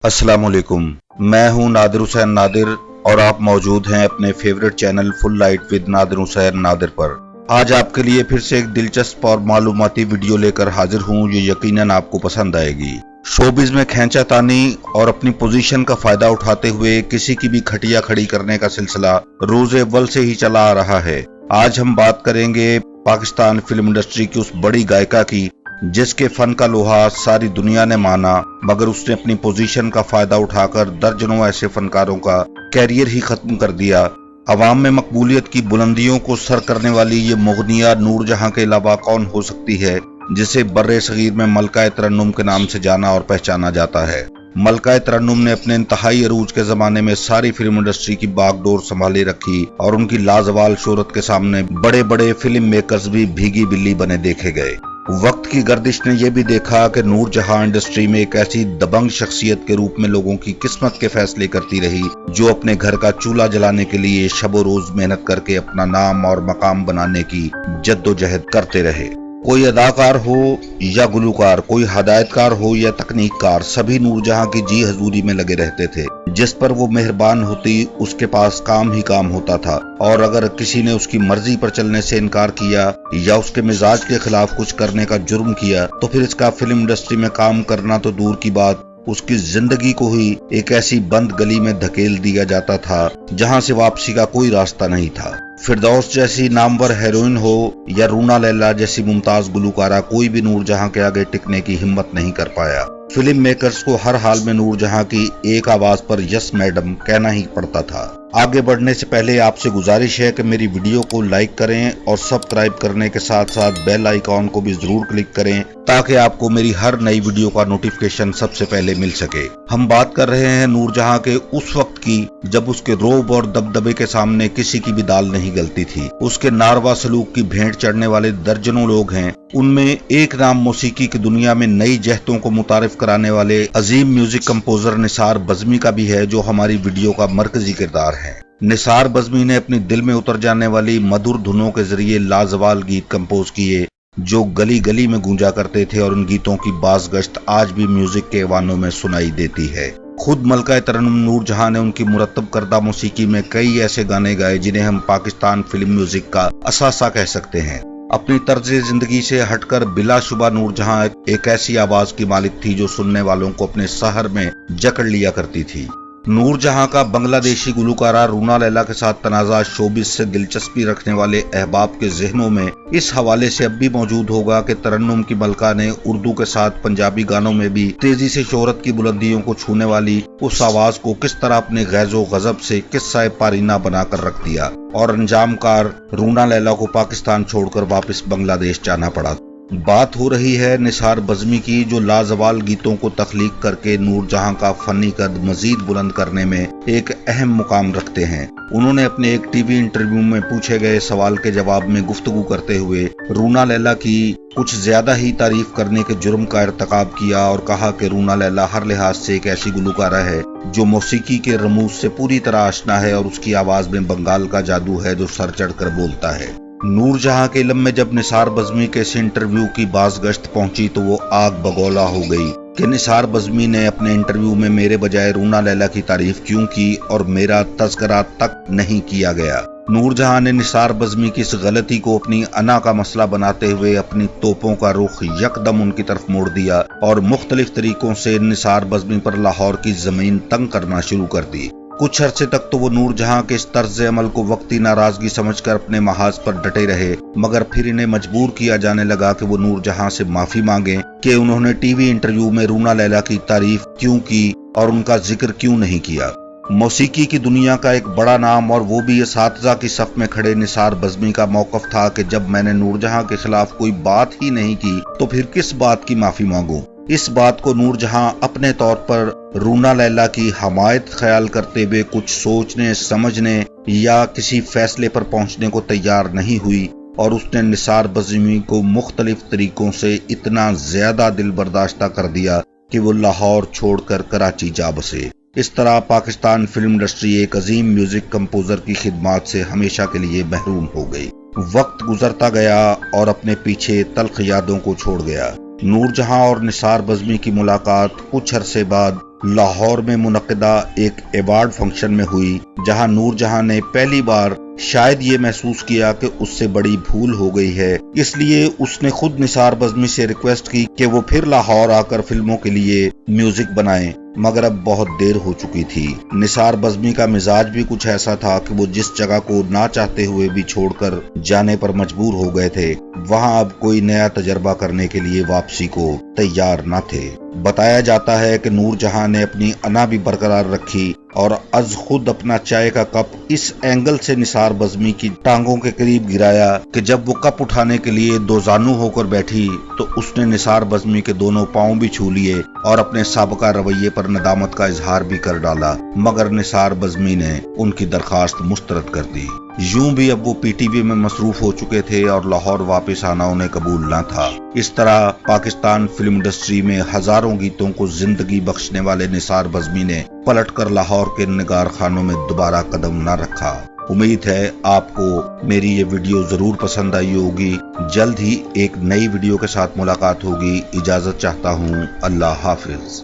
अस्सलाम वालेकुम। मैं हूं नादिर हुसैन नादिर और आप मौजूद हैं अपने favourite channel full light with Nadir Hussain Nadir पर। आज आपके लिए फिर से एक दिलचस्प और मालूमाती वीडियो लेकर हाजिर हूं जो यकीनन आपको पसंद आएगी। शोबिज में खींचातानी और अपनी पोजीशन का फायदा उठाते हुए किसी की भी खटिया खड़ी करने का सिलसिला रोज़े अव्वल से ही चला आ रहा है। आज हम बात करेंगे पाकिस्तान फिल्म इंडस्ट्री की उस बड़ी गायिका की जिसके फन का लोहा सारी दुनिया ने माना, मगर उसने अपनी पोजीशन का फायदा उठाकर दर्जनों ऐसे फनकारों का कैरियर ही खत्म कर दिया। अवाम में मकबूलियत की बुलंदियों को सर करने वाली ये मुगनिया नूरजहां के अलावा कौन हो सकती है जिसे बर्रे सगीर में मलका तरन्नुम के नाम से जाना और पहचाना जाता है। मलका तरन्नुम ने अपने इंतहाई अरूज के जमाने में सारी फिल्म इंडस्ट्री की बागडोर संभाले रखी और उनकी लाजवाल शोहरत के सामने बड़े बड़े फिल्म मेकर्स भी भीगी बिल्ली बने देखे गए। वक्त की गर्दिश ने यह भी देखा कि नूरजहां इंडस्ट्री में एक ऐसी दबंग शख्सियत के रूप में लोगों की किस्मत के फैसले करती रही जो अपने घर का चूल्हा जलाने के लिए शबो रोज मेहनत करके अपना नाम और मकाम बनाने की जद्दोजहद करते रहे। कोई अदाकार हो या गुलूकार, कोई हदायतकार हो या तकनीककार, सभी नूरजहां की जी हजूरी में लगे रहते थे। जिस पर वो मेहरबान होती उसके पास काम ही काम होता था, और अगर किसी ने उसकी मर्जी पर चलने से इनकार किया या उसके मिजाज के खिलाफ कुछ करने का जुर्म किया तो फिर इसका फिल्म इंडस्ट्री में काम करना तो दूर की बात, उसकी जिंदगी को ही एक ऐसी बंद गली में धकेल दिया जाता था जहां से वापसी का कोई रास्ता नहीं था। फिरदौस जैसी नामवर हेरोइन हो या रूना लैला जैसी मुमताज गुलूकारा, कोई भी नूरजहां के आगे टिकने की हिम्मत नहीं कर पाया। फिल्म मेकर्स को हर हाल में नूरजहां की एक आवाज पर यस मैडम कहना ही पड़ता था। आगे बढ़ने से पहले आपसे गुजारिश है कि मेरी वीडियो को लाइक करें और सब्सक्राइब करने के साथ साथ बेल आइकॉन को भी जरूर क्लिक करें ताकि आपको मेरी हर नई वीडियो का नोटिफिकेशन सबसे पहले मिल सके। हम बात कर रहे हैं नूरजहां के उस वक्त की जब उसके रोब और दबदबे के सामने किसी की भी दाल नहीं गलती थी। उसके नारवा सलूक की भेंट चढ़ने वाले दर्जनों लोग हैं, उनमें एक नाम मौसीकी की दुनिया में नई जहतों को मुतारिफ कराने वाले अजीम म्यूजिक कंपोजर निसार बज़मी का भी है जो हमारी वीडियो का मरकजी किरदार है। निसार बज़मी ने अपनी दिल में उतर जाने वाली मधुर धुनों के जरिए लाजवाल गीत कंपोज किए जो गली गली में गूंजा करते थे, और उन गीतों की बाज़गश्त आज भी म्यूजिक के ऐवानों में सुनाई देती है। खुद मलका तरन्नुम नूरजहां ने उनकी मुरत्तब करदा मौसीकी में कई ऐसे गाने गाए जिन्हें हम पाकिस्तान फिल्म म्यूजिक का असासा कह सकते हैं। अपनी तर्ज जिंदगी से हटकर बिलाशुबा नूरजहां एक ऐसी आवाज की मालिक थी जो सुनने वालों को अपने सहर में जकड़ लिया करती थी। नूरजहां का बांग्लादेशी गुलूकारा रूना लैला के साथ तनाज़ा शोबिस से दिलचस्पी रखने वाले अहबाब के जहनों में इस हवाले से अब भी मौजूद होगा कि तरन्नुम की मलका ने उर्दू के साथ पंजाबी गानों में भी तेजी से शोहरत की बुलंदियों को छूने वाली उस आवाज को किस तरह अपने गैज़ो गजब से किस्सा पारीना बनाकर रख दिया, और अंजामकार रूना लैला को पाकिस्तान छोड़कर वापस बांग्लादेश जाना पड़ा। बात हो रही है निसार बज़मी की जो लाजवाल गीतों को तख्लीक करके नूरजहां का फनी कद मजीद बुलंद करने में एक अहम मुकाम रखते हैं। उन्होंने अपने एक टीवी इंटरव्यू में पूछे गए सवाल के जवाब में गुफ्तगू करते हुए रूना लैला की कुछ ज्यादा ही तारीफ करने के जुर्म का इर्तकाब किया और कहा कि रूना लैला हर लिहाज से एक ऐसी गुलूकारा है जो मौसीकी के रमूज से पूरी तरह आशना है और उसकी आवाज में बंगाल का जादू है जो सर चढ़ कर बोलता है। नूरजहां के इल्म में जब निसार बज़मी के इस इंटरव्यू की बाज़गश्त पहुंची तो वो आग बगौला हो गई कि निसार बज़मी ने अपने इंटरव्यू में मेरे बजाय रूना लैला की तारीफ क्यों की और मेरा तज़किरा तक नहीं किया गया। नूरजहां ने निसार बज़मी की इस गलती को अपनी अना का मसला बनाते हुए अपनी तोपों का रुख यकदम उनकी तरफ मोड़ दिया और मुख्तलिफ तरीकों से निसार बज़मी पर लाहौर की जमीन तंग करना शुरू कर दी। कुछ अरसे तक तो वो नूरजहां के इस तर्ज अमल को वक्ती नाराजगी समझकर अपने महाज पर डटे रहे, मगर फिर इन्हें मजबूर किया जाने लगा कि वो नूरजहां से माफी मांगे कि उन्होंने टीवी इंटरव्यू में रूना लैला की तारीफ क्यों की और उनका जिक्र क्यों नहीं किया। मौसीकी की दुनिया का एक बड़ा नाम और वो भी असातिज़ा की सफ में खड़े निसार बज़मी का मौक़िफ़ था कि जब मैंने नूरजहां के खिलाफ कोई बात ही नहीं की तो फिर किस बात की माफी मांगूं। इस बात को नूरजहां अपने तौर पर रूना लैला की हमायत ख्याल करते हुए कुछ सोचने समझने या किसी फैसले पर पहुंचने को तैयार नहीं हुई, और उसने निसार बज़मी को मुख्तलिफ तरीकों से इतना ज्यादा दिल बर्दाश्ता कर दिया कि वो लाहौर छोड़कर कराची जा बसे। इस तरह पाकिस्तान फिल्म इंडस्ट्री एक अजीम म्यूजिक कंपोजर की खिदमात से हमेशा के लिए महरूम हो गई। वक्त गुजरता गया और अपने पीछे तल्ख यादों को छोड़ गया। नूरजहां और निसार बज़मी की मुलाकात कुछ अरसे बाद लाहौर में मुनक़िदा एक अवार्ड फंक्शन में हुई, जहां नूरजहां ने पहली बार शायद ये महसूस किया कि उससे बड़ी भूल हो गई है। इसलिए उसने खुद निसार बज़्मी से रिक्वेस्ट की कि वो फिर लाहौर आकर फिल्मों के लिए म्यूजिक बनाएं, मगर अब बहुत देर हो चुकी थी। निसार बज़्मी का मिजाज भी कुछ ऐसा था कि वो जिस जगह को ना चाहते हुए भी छोड़कर जाने पर मजबूर हो गए थे, वहां अब कोई नया तजर्बा करने के लिए वापसी को तैयार न थे। बताया जाता है कि नूरजहां ने अपनी अना भी बरकरार रखी और अज खुद अपना चाय का कप इस एंगल से निसार बज़्मी की टांगों के करीब गिराया कि जब वो कप उठाने के लिए दो जानू होकर बैठी तो उसने निसार बज़्मी के दोनों पांव भी छू लिए और अपने साबका रवैये पर नदामत का इजहार भी कर डाला, मगर निसार बज़्मी ने उनकी दरखास्त मुस्तरद कर दी। यूं भी अब वो पीटीवी में मसरूफ हो चुके थे और लाहौर वापस आना उन्हें कबूल न था। इस तरह पाकिस्तान फिल्म इंडस्ट्री में हजारों गीतों को जिंदगी बख्शने वाले निसार बज़्मी ने पलटकर लाहौर के निगार खानों में दोबारा कदम न रखा। उम्मीद है आपको मेरी ये वीडियो जरूर पसंद आई होगी। जल्द ही एक नई वीडियो के साथ मुलाकात होगी। इजाजत चाहता हूँ। अल्लाह हाफिज।